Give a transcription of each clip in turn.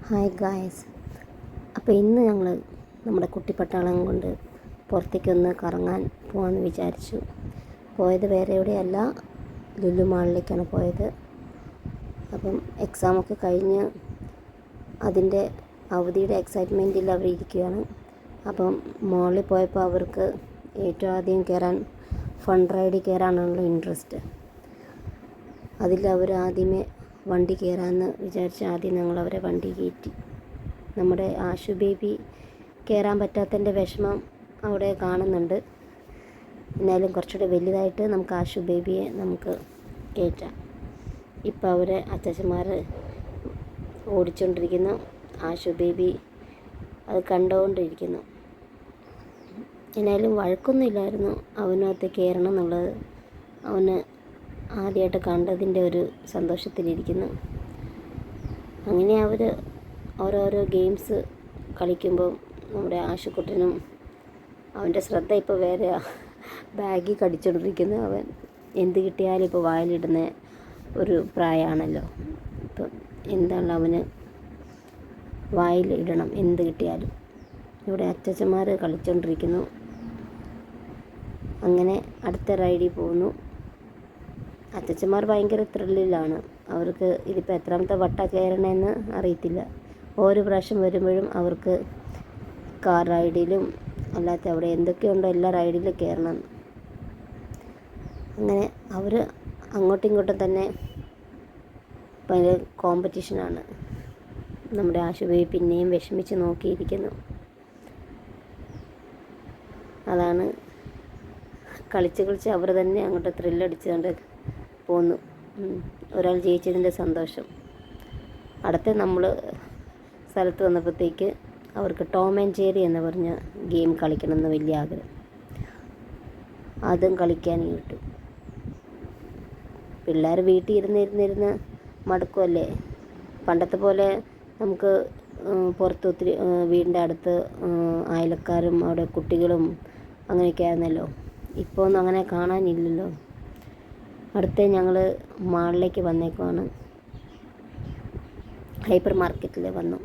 Hi guys. അപ്പോൾ ഇന്ന് ഞങ്ങൾ നമ്മുടെ കുട്ടിപ്പട്ടാളം കൊണ്ട് പുറത്തേക്കൊന്ന് കറങ്ങാൻ പോകാമെന്ന് വിചാരിച്ചു. പോയത് വേറെ എവിടെയല്ല, ലുലു മാളിലേക്കാണ് പോയത്. അപ്പം എക്സാമൊക്കെ കഴിഞ്ഞ് അതിൻ്റെ അവധിയുടെ എക്സൈറ്റ്മെൻറ്റിൽ അവർ ഇരിക്കുകയാണ്. അപ്പം മാളിൽ പോയപ്പോൾ അവർക്ക് ഏറ്റവും ആദ്യം കയറാൻ ഫൺ റൈഡിൽ കയറാനുള്ള ഇൻട്രസ്റ്റ്. അതിൽ ആദ്യമേ വണ്ടി കയറാമെന്ന് വിചാരിച്ച് ആദ്യം ഞങ്ങൾ അവരെ വണ്ടി കയറ്റി. നമ്മുടെ ആശു ബേബി കയറാൻ പറ്റാത്തതിൻ്റെ വിഷമം അവിടെ കാണുന്നുണ്ട്. എന്നാലും കുറച്ചുകൂടെ വലുതായിട്ട് നമുക്ക് ആശു ബേബിയെ നമുക്ക് കയറ്റാം. ഇപ്പോൾ അവരെ അച്ചാച്ചന്മാർ ഓടിച്ചുകൊണ്ടിരിക്കുന്നു. ആശു ബേബി അത് കണ്ടുകൊണ്ടിരിക്കുന്നു. എന്നാലും വഴക്കൊന്നുമില്ലായിരുന്നു. അവനകത്ത് കയറണം എന്നുള്ളത് അവന് ആദ്യമായിട്ട് കണ്ടതിൻ്റെ ഒരു സന്തോഷത്തിലിരിക്കുന്നു. അങ്ങനെ അവർ ഓരോരോ ഗെയിംസ് കളിക്കുമ്പോൾ നമ്മുടെ ആശുക്കുട്ടനും അവൻ്റെ ശ്രദ്ധ ഇപ്പോൾ വേറെ ബാഗിൽ കടിച്ചുകൊണ്ടിരിക്കുന്നു. അവൻ എന്ത് കിട്ടിയാലും ഇപ്പോൾ വായിലിടുന്ന ഒരു പ്രായമാണല്ലോ. ഇപ്പം എന്താണ് അവന് വായിലിടണം എന്ത് കിട്ടിയാലും. ഇവിടെ അച്ചച്ചന്മാർ കളിച്ചുകൊണ്ടിരിക്കുന്നു. അങ്ങനെ അടുത്ത റൈഡിൽ പോകുന്നു. അച്ചച്ചന്മാർ ഭയങ്കര ത്രില്ലിലാണ്. അവർക്ക് ഇതിപ്പോൾ എത്രാമത്തെ വട്ട കയറണമെന്ന് അറിയത്തില്ല. ഓരോ പ്രാവശ്യം വരുമ്പോഴും അവർക്ക് കാർ റൈഡിലും അല്ലാത്ത അവിടെ എന്തൊക്കെയുണ്ടോ എല്ലാ റൈഡിലും കയറണം. അങ്ങനെ അവർ അങ്ങോട്ടും ഇങ്ങോട്ടും തന്നെ ഭയങ്കര കോമ്പറ്റീഷനാണ്. നമ്മുടെ ആശുപത്രി പിന്നെയും വിഷമിച്ച് നോക്കിയിരിക്കുന്നു. അതാണ് കളിച്ച് അവർ തന്നെ അങ്ങോട്ട് ത്രില്ലടിച്ചുകൊണ്ട് പോന്നു. ഒരാൾ ജയിച്ചതിൻ്റെ സന്തോഷം. അടുത്ത നമ്മൾ സ്ഥലത്ത് വന്നപ്പോഴത്തേക്ക് അവർക്ക് ടോം ആൻഡ് ജെറി എന്ന് പറഞ്ഞ ഗെയിം കളിക്കണമെന്ന് വലിയ ആഗ്രഹം. അതും കളിക്കാൻ കിട്ടും. പിള്ളേർ വീട്ടിൽ ഇരുന്നിരുന്ന് മടുക്കുമല്ലേ. പണ്ടത്തെ പോലെ നമുക്ക് പുറത്ത് ഒത്തിരി വീടിൻ്റെ അടുത്ത് അയലക്കാരും അവിടെ കുട്ടികളും അങ്ങനെയൊക്കെ ആയിരുന്നല്ലോ. ഇപ്പോൾ ഒന്നും അങ്ങനെ കാണാനില്ലല്ലോ. അടുത്ത ഞങ്ങൾ മാളിലേക്ക് വന്നേക്കുവാണ്. ഹൈപ്പർ മാർക്കറ്റിൽ വന്നു.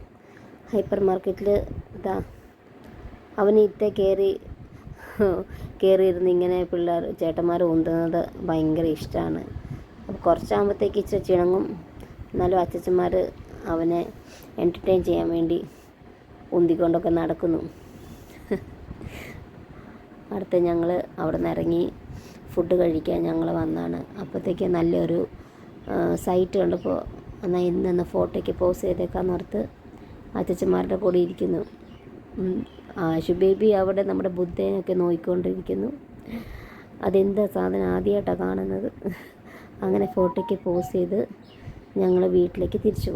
ഹൈപ്പർ മാർക്കറ്റിൽ ഇതാ അവന് ഇത്ത കയറിയിരുന്ന് ഇങ്ങനെ പിള്ളേർ ചേട്ടന്മാർ ഉന്തുന്നത് ഭയങ്കര ഇഷ്ടമാണ്. അപ്പോൾ കുറച്ചാകുമ്പോഴത്തേക്ക് ഇച്ചിരി ചിണങ്ങും. എന്നാലും അച്ചച്ചന്മാർ അവനെ എൻ്റർടൈൻ ചെയ്യാൻ വേണ്ടി ഉന്തിക്കൊണ്ടൊക്കെ നടക്കുന്നു. അടുത്ത് ഞങ്ങൾ അവിടെ നിന്ന് ഇറങ്ങി ഫുഡ് കഴിക്കാൻ ഞങ്ങൾ വന്നാണ്. അപ്പോഴത്തേക്ക് നല്ലൊരു സൈറ്റ് കണ്ടപ്പോൾ എന്നാൽ ഇന്ന് ഫോട്ടോയ്ക്ക് പോസ് ചെയ്തേക്കാന്ന് ഓർത്ത് അച്ചച്ചന്മാരുടെ കൂടെ ഇരിക്കുന്നു. ആശു ബേബി അവിടെ നമ്മുടെ ബുദ്ധേനൊക്കെ നോക്കിക്കൊണ്ടിരിക്കുന്നു. അതെന്താ സാധനം ആദ്യമായിട്ടാണ് കാണുന്നത്. അങ്ങനെ ഫോട്ടോയ്ക്ക് പോസ് ചെയ്ത് ഞങ്ങൾ വീട്ടിലേക്ക് തിരിച്ചു.